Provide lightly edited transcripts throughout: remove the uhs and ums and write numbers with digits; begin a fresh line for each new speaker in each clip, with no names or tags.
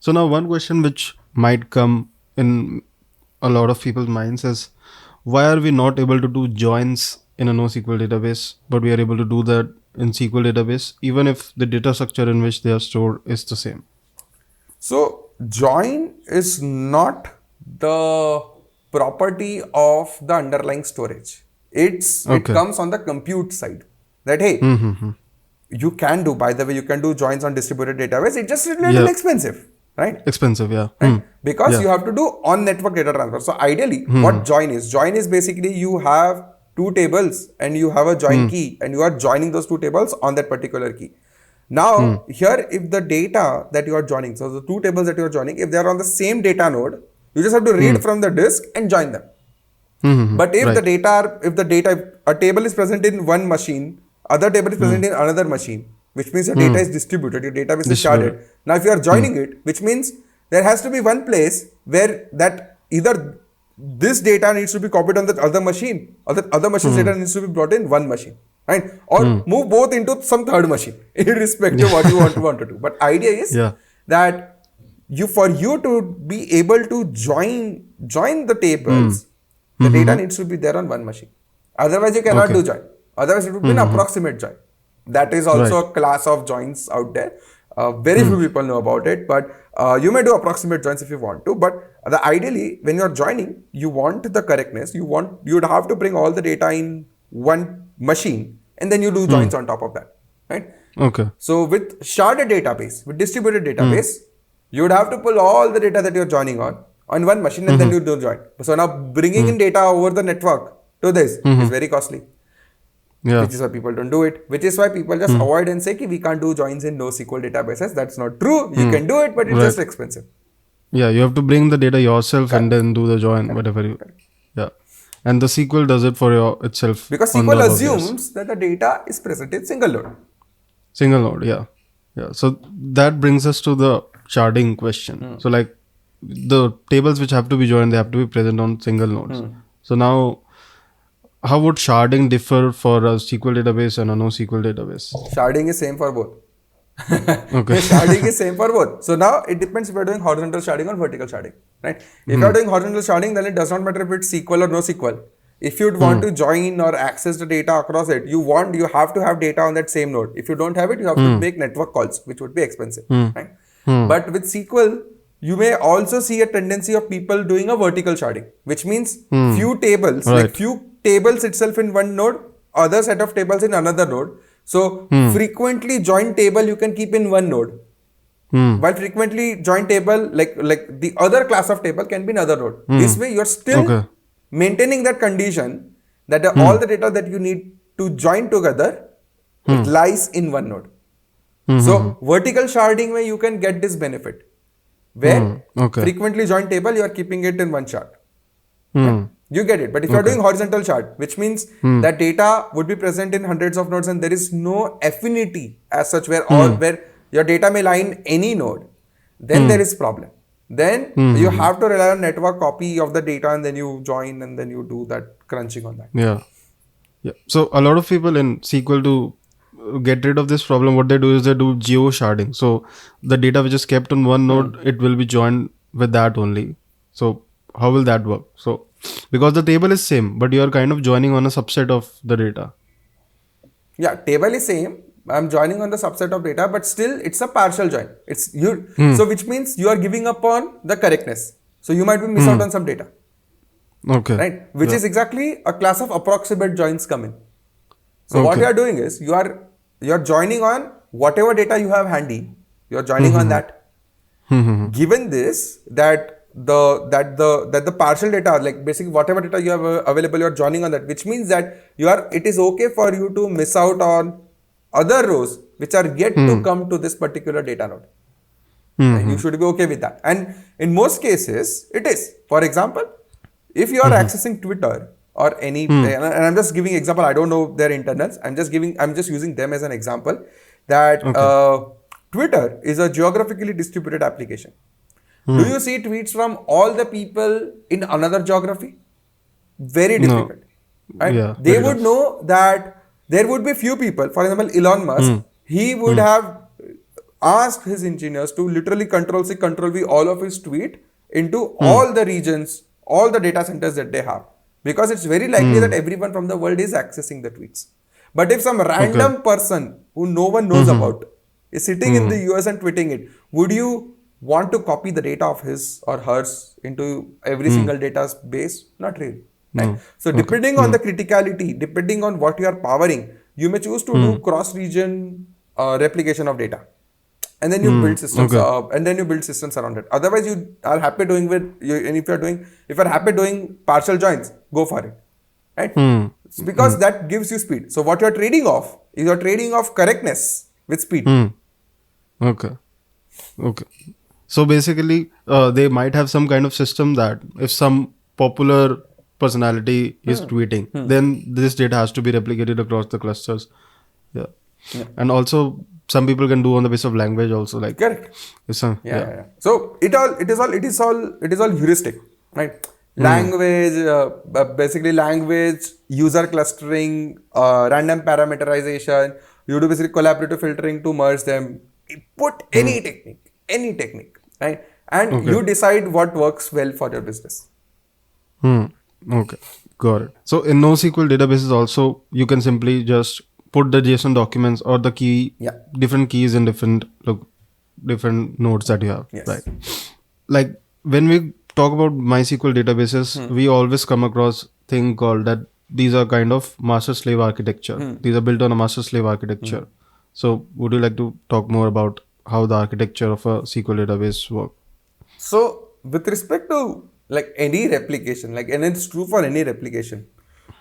So now one question which might come in a lot of people's minds is, why are we not able to do joins in a NoSQL database, but we are able to do that in SQL database, even if the data structure in which they are stored is the same?
So join is not the property of the underlying storage. It
Okay.
comes on the compute side. That hey,
Mm-hmm.
you can do, by the way, you can do joins on distributed database. It's just a little
Yeah.
expensive, right?
Expensive. Yeah.
Right? Because
Yeah.
you have to do on network data transfer. So ideally, what join is basically you have two tables and you have a join key and you are joining those two tables on that particular key. Now, here, if the data that you are joining, so the two tables that you are joining, if they are on the same data node, you just have to read from the disk and join them.
Mm-hmm.
But if
Right.
if a table is present in one machine, other table is present in another machine, which means your data is distributed, your database is
Distributed.
sharded. Now, if you are joining it, which means there has to be one place where that either this data needs to be copied on the other machine, or the other machine's data needs to be brought in one machine, right? Or move both into some third machine, irrespective of what you want to do. But idea is
Yeah.
that for you to be able to join the tables, the data needs to be there on one machine. Otherwise, you cannot
Okay.
do join. Otherwise, it would be an approximate join. That is also
Right.
a class of joins out there. Very few people know about it, but you may do approximate joins if you want to. But ideally, when you're joining, you want the correctness. You'd have to bring all the data in one machine, and then you do joins on top of that, right?
Okay.
So with sharded database, with distributed database, you would have to pull all the data that you're joining on one machine and then you do join. So now bringing in data over the network to this is very costly,
Yeah.
which is why people don't do it. Which is why people just avoid and say, we can't do joins in NoSQL databases. That's not true. You can do it, but it's
Right.
just expensive.
Yeah. You have to bring the data yourself and
Correct.
then do the join, whatever you. Yeah. And the SQL does it for itself
Because
on
SQL
behalf of yours.
assumes that the data is present in single node.
Single node. Yeah. Yeah. So that brings us to the sharding question. So like the tables which have to be joined, they have to be present on single nodes. So now, how would sharding differ for a SQL database and a NoSQL database?
Sharding is same for both.
Okay.
Sharding is same for both. So now it depends if you're doing horizontal sharding or vertical sharding, right? If you're doing horizontal sharding, then it does not matter if it's SQL or NoSQL. If you'd want to join or access the data across it, you have to have data on that same node. If you don't have it, you have to make network calls, which would be expensive, right? But with SQL, you may also see a tendency of people doing a vertical sharding, which means few tables,
Right.
like few tables itself in one node, other set of tables in another node. So frequently joined table you can keep in one node. While frequently joined table, like the other class of table can be in another node. This way you're still
Okay.
maintaining that condition that all the data that you need to join together, it lies in one node. So vertical sharding way you can get this benefit, where
Okay.
frequently joined table you are keeping it in one shard.
Hmm.
You get it. But if you're doing horizontal shard, which means that data would be present in hundreds of nodes and there is no affinity as such where your data may lie in any node, then there is problem. Then you have to rely on network copy of the data and then you join and then you do that crunching on that.
Yeah. Yeah. So a lot of people in SQL to get rid of this problem, what they do is they do geo sharding. So the data which is kept on one node, it will be joined with that only. So how will that work? So because the table is same, but you are kind of joining on a subset of the data.
Yeah, table is same. I'm joining on the subset of data, but still it's a partial join. It's you. So which means you are giving up on the correctness. So you might be miss out on some data,
Okay.
right? Which
Yeah.
is exactly a class of approximate joins come in. So what
Okay.
you are doing is you're joining on whatever data you have handy. You're joining on that. Given this that the partial data, like basically whatever data you have available, you're joining on that, which means that it is okay for you to miss out on other rows which are yet to come to this particular data node. And you should be okay with that. And in most cases, it is. For example, if you are accessing Twitter or any, and I'm just giving example, I don't know their internals. I'm just using them as an example that Twitter is a geographically distributed application. Do you see tweets from all the people in another geography? Very difficult. Right?
Yeah,
They
very
would
tough.
know that there would be few people, for example, Elon Musk, he would have asked his engineers to literally control C, control V all of his tweet into all the regions, all the data centers that they have. Because it's very likely that everyone from the world is accessing the tweets. But if some
Okay.
random person who no one knows about is sitting in the US and tweeting it, would you want to copy the data of his or hers into every single database? Not really. Right?
No.
So
Okay.
depending on the criticality, depending on what you are powering, you may choose to do cross-region replication of data. And then you build systems
Okay.
and then you build systems around it. Otherwise, you are happy doing and if you're happy doing partial joins, go for it. Right? It's because that gives you speed. So what you're trading off is you're trading off correctness with speed.
Okay. Okay. So basically, they might have some kind of system that if some popular personality is tweeting, then this data has to be replicated across the clusters. Yeah. And also, some people can do on the basis of language also, like
Correct.
some.
Yeah. So it is all heuristic, right? Language, basically language, user clustering, random parameterization. You do basically collaborative filtering to merge them. Put any technique, right? And you decide what works well for your business.
Okay, got it. So in NoSQL databases also, you can simply just put the JSON documents or the key,
Yeah.
different keys in different nodes that you have,
Yes.
right? Like when we talk about MySQL databases, we always come across thing called that these are kind of master-slave architecture. These are built on a master-slave architecture. So would you like to talk more about how the architecture of a SQL database work?
So with respect to like any replication, and it's true for any replication.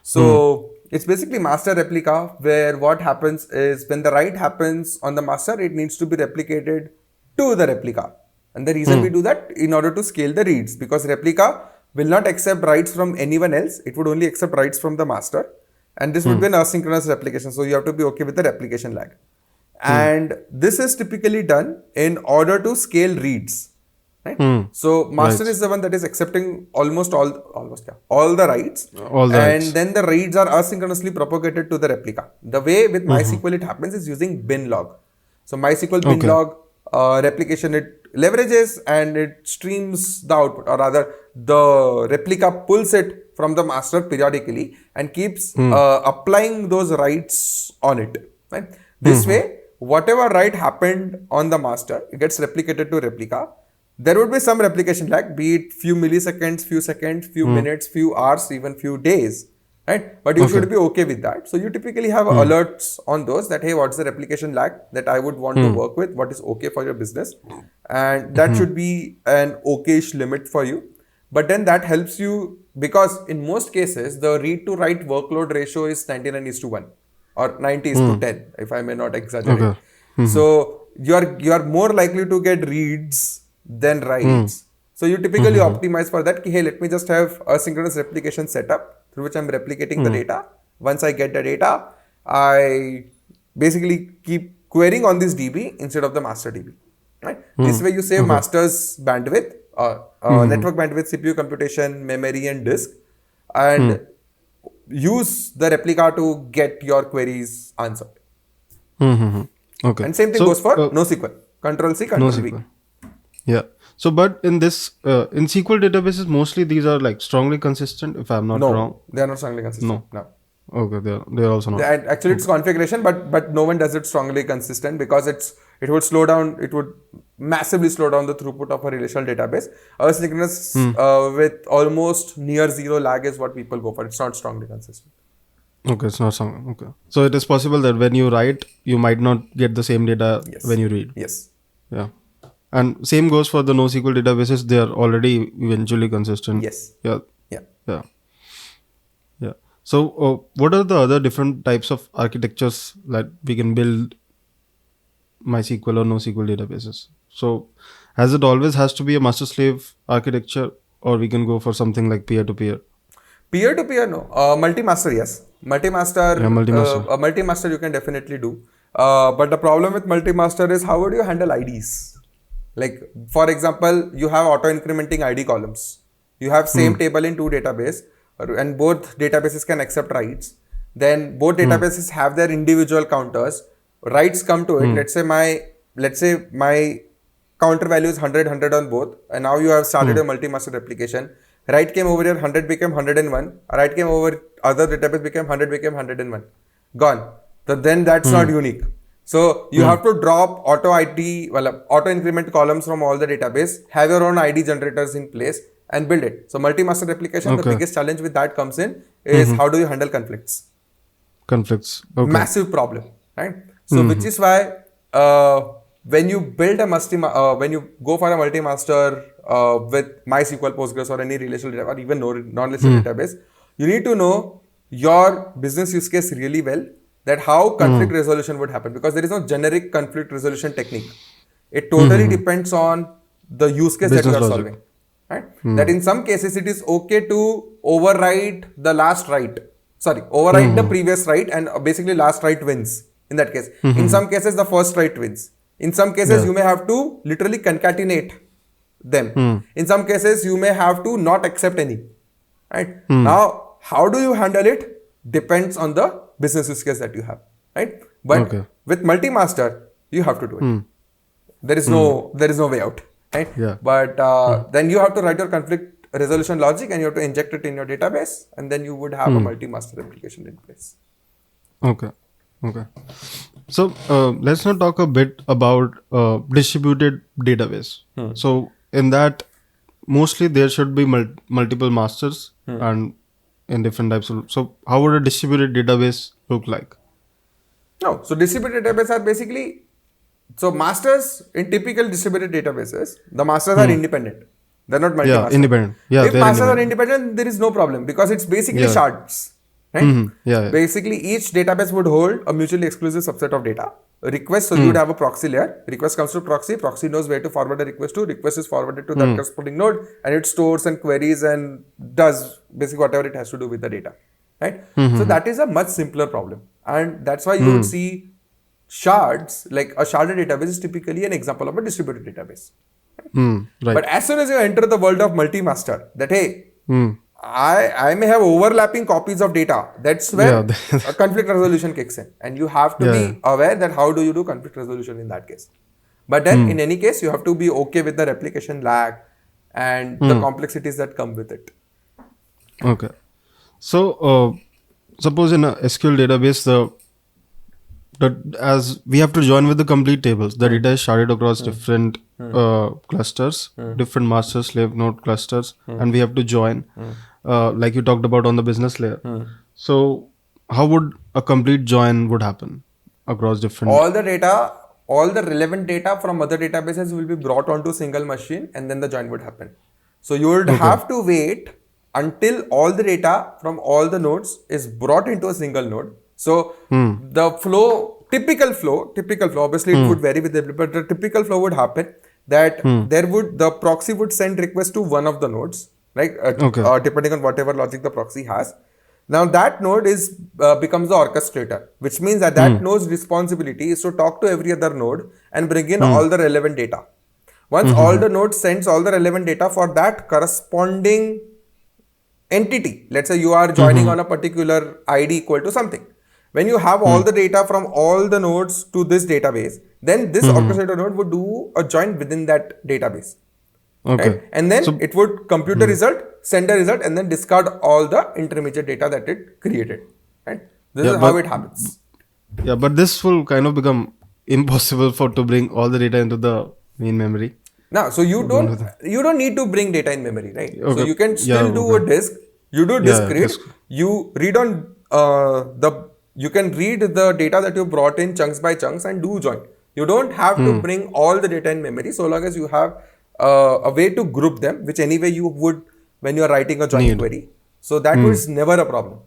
So it's basically master replica where what happens is when the write happens on the master, it needs to be replicated to the replica. And the reason we do that in order to scale the reads, because replica will not accept writes from anyone else. It would only accept writes from the master. And this would be an asynchronous replication. So you have to be okay with the replication lag. And this is typically done in order to scale reads. Right? So master
Right.
is the one that is accepting all the writes,
All the
and
writes.
then the reads are asynchronously propagated to the replica. The way with MySQL it happens is using bin log. So MySQL bin
Okay.
log replication it leverages and it streams the output, or rather the replica pulls it from the master periodically and keeps applying those writes on it. Right? This way, whatever write happened on the master, it gets replicated to replica. There would be some replication lag, be it few milliseconds, few seconds, few minutes, few hours, even few days, right? But you should be okay with that. So you typically have alerts on those that, hey, what's the replication lag that I would want to work with? What is okay for your business? And that should be an okayish limit for you. But then that helps you because in most cases, the read to write workload ratio is 99:1 or 90:10, if I may not exaggerate.
Okay.
So you are more likely to get reads than writes. So you typically optimize for that. Hey, let me just have a synchronous replication setup through which I'm replicating the data. Once I get the data, I basically keep querying on this DB instead of the master DB. Right? This way you save master's bandwidth, network bandwidth, CPU computation, memory, and disk, and use the replica to get your queries answered.
Okay.
And same thing goes for NoSQL. Control C, Control V.
NoSQL. Yeah. So, but in this, in SQL databases, mostly these are like strongly consistent, if I'm not wrong.
No, they are not strongly consistent. No.
Okay, they're also not.
And actually, it's configuration, but no one does it strongly consistent because it would slow down. It would massively slow down the throughput of a relational database. Asynchronous with almost near zero lag is what people go for. It's not strongly consistent.
Okay, it's not strong. Okay. So it is possible that when you write, you might not get the same data
Yes.
when you read.
Yes.
Yeah. And same goes for the NoSQL databases. They are already eventually consistent.
Yes.
Yeah.
Yeah.
Yeah. Yeah. So, what are the other different types of architectures that we can build MySQL or NoSQL databases? So, has it always has to be a master-slave architecture, or we can go for something like peer-to-peer?
Peer-to-peer, no. Multi-master, yes. Multi-master,
Yeah, multi-master.
a multi-master you can definitely do. But the problem with multi-master is how would you handle IDs? Like, for example, you have auto-incrementing ID columns. You have same table in two database, and both databases can accept writes. Then both databases have their individual counters. Writes come to it. Let's say my let's say my counter value is 100 on both, and now you have started a multi-master replication. Write came over here, 100 became 101. Write came over other database became 101. Gone. So then that's not unique. So you have to drop auto increment columns from all the database, have your own ID generators in place and build it. So multi-master replication, the biggest challenge with that comes in is how do you handle conflicts?
Okay.
Massive problem, right? So which is why when you build a when you go for a multi-master with MySQL, Postgres, or any relational database, or even non-relational database, you need to know your business use case really well, that how conflict resolution would happen, because there is no generic conflict resolution technique. It totally depends on the use case that you are solving, right? That in some cases it is okay to override the last write. Override the previous write, and basically last write wins in that case. In some cases, the first write wins. In some cases, you may have to literally concatenate them. In some cases, you may have to not accept any. Right? Now, how do you handle it? Depends on the business use case that you have. Right? But with multi-master, you have to do it. There is no way out. Right?
Yeah.
But then you have to write your conflict resolution logic, and you have to inject it in your database, and then you would have a multi-master application in place.
Okay. So let's now talk a bit about distributed database. So in that, mostly there should be multiple masters and in different types of. So how would a distributed database look like?
No, so distributed databases are basically, so masters in typical distributed databases, the masters are independent. They're not multi-master.
Yeah, independent. Yeah,
if masters are independent, there is no problem, because it's basically shards. Right? Basically, each database would hold a mutually exclusive subset of data. A request, so you would have a proxy layer. Request comes to proxy. Proxy knows where to forward the request to. Request is forwarded to that corresponding node, and it stores and queries and does basically whatever it has to do with the data. Right? So that is a much simpler problem, and that's why you would see shards, like a sharded database is typically an example of a distributed database.
Right.
But as soon as you enter the world of multi-master, that hey, I may have overlapping copies of data. That's where a conflict resolution kicks in. And you have to be aware that how do you do conflict resolution in that case. But then in any case, you have to be okay with the replication lag and the complexities that come with it.
Okay. So suppose in a SQL database, as we have to join with the complete tables, the data is sharded across different clusters, different master slave node clusters, and we have to join, like you talked about on the business layer. So how would a complete join would happen across different?
All the relevant data from other databases will be brought onto a single machine, and then the join would happen. So you would have to wait until all the data from all the nodes is brought into a single node. So the typical flow, obviously it would vary with every, but the typical flow would happen that the proxy would send request to one of the nodes, right? Depending on whatever logic the proxy has. Now that node becomes the orchestrator, which means that node's responsibility is to talk to every other node and bring in all the relevant data. Once all the nodes sends all the relevant data for that corresponding entity, let's say you are joining on a particular ID equal to something. When you have all the data from all the nodes to this database, then this orchestrator node would do a join within that database. Right? And then it would compute the result, send the result, and then discard all the intermediate data that it created. Right? This is how it happens.
Yeah, but this will kind of become impossible to bring all the data into the main memory.
Now, so you don't need to bring data in memory, right? So you can still do a disk. You do disk read. You read on you can read the data that you brought in chunks by chunks and do join. You don't have to bring all the data in memory, so long as you have a way to group them, which anyway you would when you are writing a join query. So that was never a problem.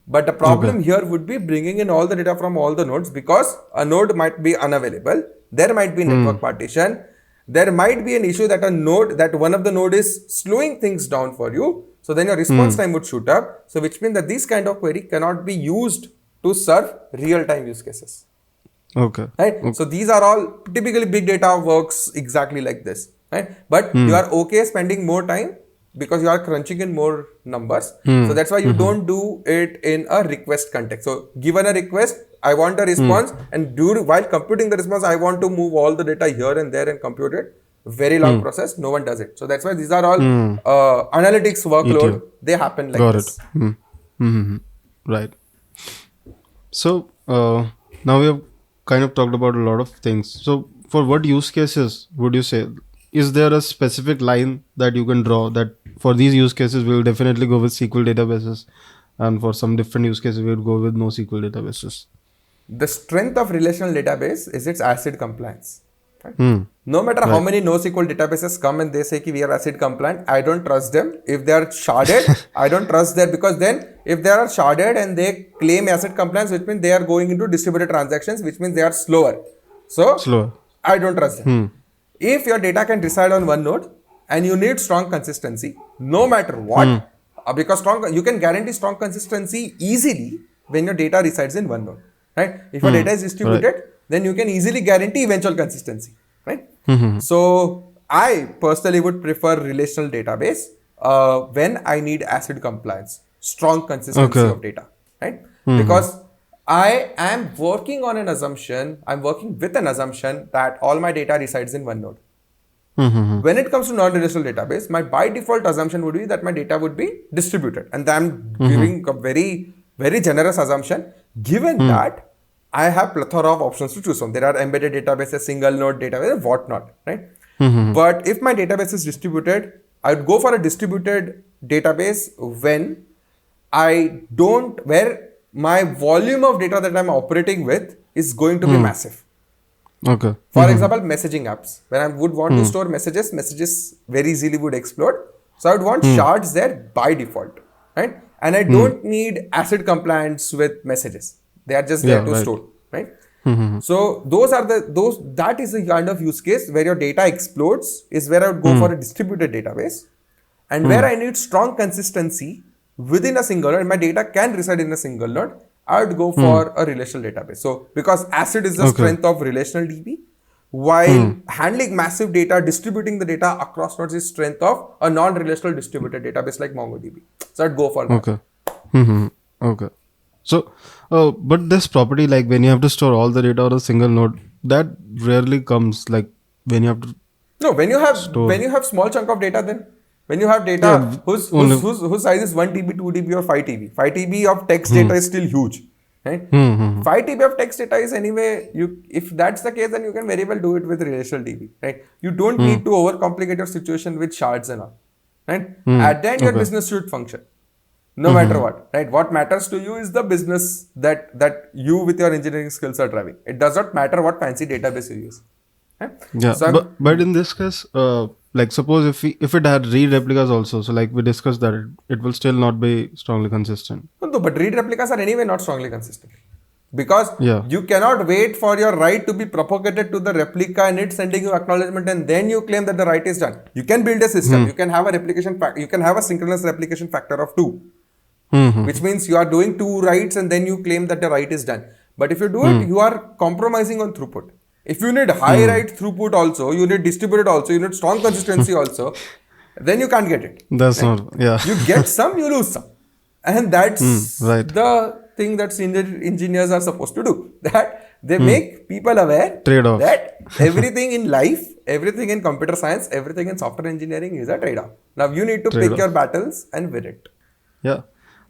But the problem here would be bringing in all the data from all the nodes, because a node might be unavailable. There might be network partition. There might be an issue that one of the node is slowing things down for you. So then your response time would shoot up. So which means that this kind of query cannot be used to serve real-time use cases. Right? So these are all typically big data works exactly like this. Right? But you are okay spending more time because you are crunching in more numbers. So that's why you don't do it in a request context. So given a request, I want a response, and while computing the response, I want to move all the data here and there and compute it. Very long process. No one does it. So that's why these are all analytics workload.
ETL.
They happen like
Got it.
this.
Right. So now we have kind of talked about a lot of things. So for what use cases would you say? Is there a specific line that you can draw that for these use cases we'll definitely go with SQL databases, and for some different use cases we'll go with NO-SQL databases?
The strength of relational database is its ACID compliance. Right?
Hmm.
No matter how
Right.
many NoSQL databases come and they say ki we are ACID compliant, I don't trust them. If they are sharded, I don't trust them, because then if they are sharded and they claim ACID compliance, which means they are going into distributed transactions, which means they are slower. So
Slower.
I don't trust them. If your data can reside on one node and you need strong consistency, no matter what, because you can guarantee strong consistency easily when your data resides in one node, right? If your data is distributed, then you can easily guarantee eventual consistency, right? So I personally would prefer relational database when I need ACID compliance, strong consistency
Okay.
of data, right? Because I am working on an assumption, I'm working with an assumption that all my data resides in one node. When it comes to non-relational database, my by default assumption would be that my data would be distributed. And I'm giving a very, very generous assumption, given that I have plethora of options to choose from. There are embedded databases, single node databases, whatnot, right? But if my database is distributed, I would go for a distributed database when where my volume of data that I'm operating with is going to be massive.
Okay.
For example, messaging apps. When I would want to store messages very easily would explode. So I would want shards there by default, right? And I don't need ACID compliance with messages. They are just there
Yeah,
to
right.
store, right? So that is the kind of use case where your data explodes, is where I would go for a distributed database, and where I need strong consistency within a single node, and my data can reside in a single node, I would go for a relational database. So because ACID is the strength of relational DB, while handling massive data, distributing the data across nodes is strength of a non-relational distributed database like MongoDB. So I'd go for that.
Okay. Okay. So, but this property, like when you have to store all the data on a single node, that rarely comes like when you have to
No, when
store.
you have small chunk of data, then when you have data
Yeah, only.
whose size is 1 TB, 2 TB, or 5 TB, 5 TB of text data is still huge, right? 5 TB of text data is anyway, if that's the case, then you can very well do it with relational DB, right? You don't need to overcomplicate your situation with shards and all, right? At the end, your
Okay.
business should function. No matter what, right? What matters to you is the business that you with your engineering skills are driving. It does not matter what fancy database you use. Right?
Yeah,
So
but in this case, like suppose if it had read replicas also, so like we discussed that it will still not be strongly consistent.
no, but read replicas are anyway not strongly consistent. Because
Yeah.
you cannot wait for your write to be propagated to the replica and it sending you acknowledgement, and then you claim that the write is done. You can build a system. You can have a replication you can have a synchronous replication factor of 2. Which means you are doing 2 writes and then you claim that the write is done. But if you do it, you are compromising on throughput. If you need high write throughput also, you need distributed also, you need strong consistency also, then you can't get it.
That's not. Yeah.
You get some, you lose some. And that's
right.
the thing that engineers are supposed to do. That they make people aware
Trade-off.
that everything in life, everything in computer science, everything in software engineering is a trade-off. Now you need to pick
Trade-off.
your battles and win it.
Yeah,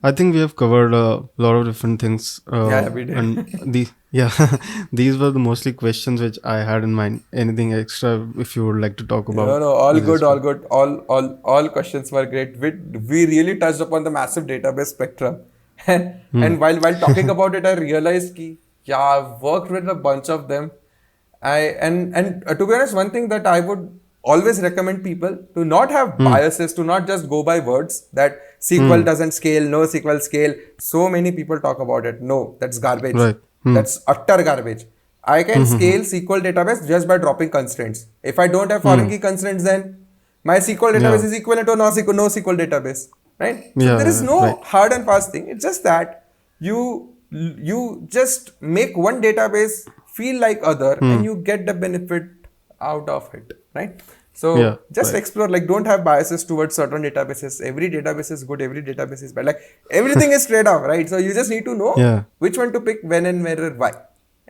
I think we have covered a lot of different things.
Yeah, we did.
And these were the mostly questions which I had in mind. Anything extra if you would like to talk about?
No, all good, all good. All questions were great. We really touched upon the massive database spectrum. And while talking about it, I realized that yeah, I've worked with a bunch of them. To be honest, one thing that I would always recommend people to not have biases, to not just go by words that SQL doesn't scale, NoSQL scale. So many people talk about it. No, that's garbage.
Right.
That's utter garbage. I can scale SQL database just by dropping constraints. If I don't have foreign key constraints, then my SQL database is equivalent to a NoSQL database, right? So
Yeah,
there is no
right.
hard and fast thing. It's just that you just make one database feel like other and you get the benefit out of it, right?
Yeah,
So just
right.
explore, like don't have biases towards certain databases. Every database is good, every database is bad. Like everything is trade off, right? So you just need to know
Yeah.
which one to pick, when and where and why.